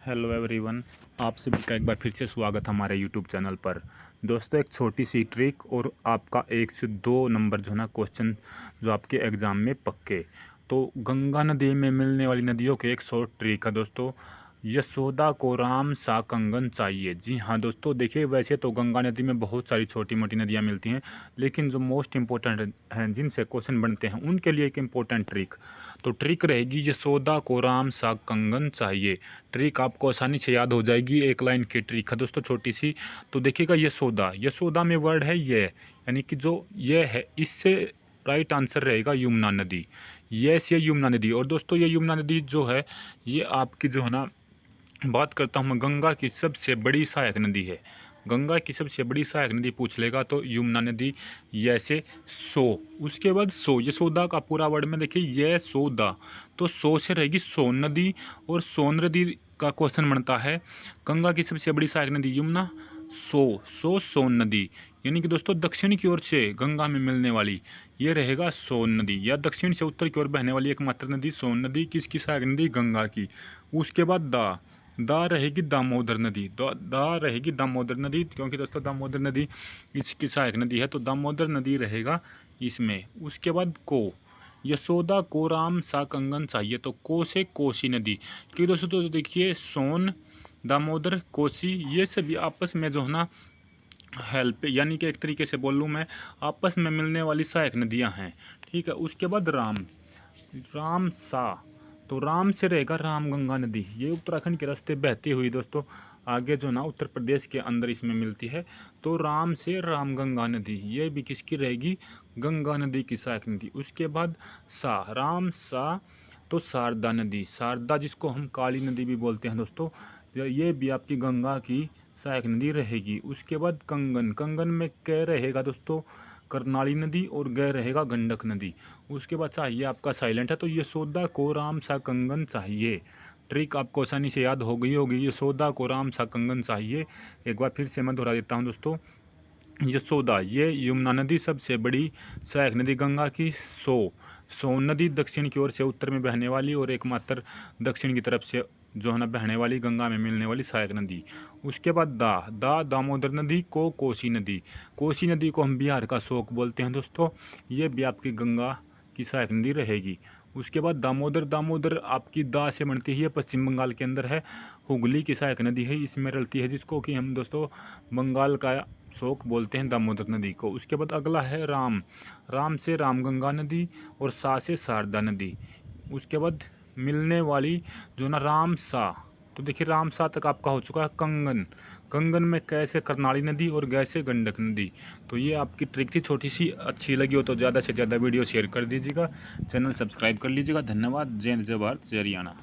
Hello everyone. आप सभी का एक बार फिर से स्वागत हमारे यूट्यूब चैनल पर। दोस्तों, एक छोटी सी ट्रिक और आपका 1 से 2 नंबर जो है ना क्वेश्चन जो आपके एग्ज़ाम में पक्के। तो गंगा नदी में मिलने वाली नदियों के एक शॉर्ट ट्रिक है दोस्तों। यशोदा को राम सा कंगन चाहिए। जी हाँ दोस्तों, देखिए वैसे तो गंगा नदी में बहुत सारी छोटी मोटी नदियाँ मिलती हैं, लेकिन जो मोस्ट इम्पोर्टेंट हैं जिनसे क्वेश्चन बनते हैं उनके लिए एक इम्पोर्टेंट ट्रिक। तो ट्रिक रहेगी यशोदा को राम सा कंगन चाहिए। ट्रिक आपको आसानी से याद हो जाएगी, एक लाइन की ट्रिक है दोस्तों छोटी सी। तो देखिएगा, यशोदा, यशोदा में वर्ड है ये, यानी कि जो ये है इससे राइट आंसर रहेगा यमुना नदी। ये से यमुना नदी। और दोस्तों ये यमुना नदी जो है ये आपकी जो है ना, बात करता हूँ मैं, गंगा की सबसे बड़ी सहायक नदी है। गंगा की सबसे बड़ी सहायक नदी पूछ लेगा तो यमुना नदी। जैसे सो, उसके बाद सो, यशोदा का पूरा वर्ड में देखिए ये सोदा, तो सो से रहेगी सोन नदी। और सोन नदी का क्वेश्चन बनता है गंगा की सबसे बड़ी सहायक नदी यमुना, सो सोन नदी, यानी कि दोस्तों दक्षिण की ओर से गंगा में मिलने वाली ये रहेगा सोन नदी, या दक्षिण से उत्तर की ओर बहने वाली एकमात्र नदी सोन नदी। किसकी सहायक नदी? गंगा की। उसके बाद दा रहेगी दामोदर नदी। दा रहेगी दामोदर नदी, क्योंकि दोस्तों दामोदर नदी इसकी सहायक नदी है, तो दामोदर नदी रहेगा इसमें। उसके बाद को, यशोदा को राम सा कंगन चाहिए, तो को से कोसी नदी। क्योंकि दोस्तों तो देखिए सोन, दामोदर, कोसी ये सभी आपस में जो है ना हेल्प, यानी कि एक तरीके से बोल लूँ मैं, आपस में मिलने वाली सहायक नदियाँ हैं। ठीक है। उसके बाद राम सा, तो राम से रहेगा राम गंगा नदी। ये उत्तराखंड के रास्ते बहती हुई दोस्तों आगे जो ना उत्तर प्रदेश के अंदर इसमें मिलती है। तो राम से राम गंगा नदी, ये भी किसकी रहेगी? गंगा नदी की सहायक नदी। उसके बाद राम सा, तो शारदा नदी, शारदा जिसको हम काली नदी भी बोलते हैं दोस्तों, ये भी आपकी गंगा की सहायक नदी रहेगी। उसके बाद कंगन, कंगन में कै रहेगा दोस्तों? करनाली नदी, और गै रहेगा गंडक नदी। उसके बाद चाहिए आपका साइलेंट है, तो यशोदा को राम सा कंगन चाहिए। ट्रिक आपको आसानी से याद हो गई होगी, यशोदा को राम सा कंगन चाहिए। एक बार फिर से मैं दोहरा देता हूँ दोस्तों। यशोदा, ये यमुना नदी सबसे बड़ी सहायक नदी गंगा की। सोन नदी दक्षिण की ओर से उत्तर में बहने वाली और एकमात्र दक्षिण की तरफ से जो है ना बहने वाली गंगा में मिलने वाली सहायक नदी। उसके बाद दामोदर नदी को कोसी नदी। कोसी नदी को हम बिहार का शोक बोलते हैं दोस्तों, ये भी आपकी गंगा की सहायक नदी रहेगी। उसके बाद दामोदर आपकी दा से बनती है, पश्चिम बंगाल के अंदर है, हुगली की सहायक नदी है, इसमें रलती है, जिसको कि हम दोस्तों बंगाल का शोक बोलते हैं दामोदर नदी को। उसके बाद अगला है राम से रामगंगा नदी, और सा से शारदा नदी। उसके बाद मिलने वाली जो ना राम सा, तो देखिए राम सा तक आपका हो चुका है कंगन। कंगन में कैसे करनाली नदी, और गैसे गंडक नदी। तो ये आपकी ट्रिक थी छोटी सी। अच्छी लगी हो तो ज़्यादा से ज़्यादा वीडियो शेयर कर दीजिएगा, चैनल सब्सक्राइब कर लीजिएगा। धन्यवाद। जय हिंद, जय भारत, जय हरियाणा।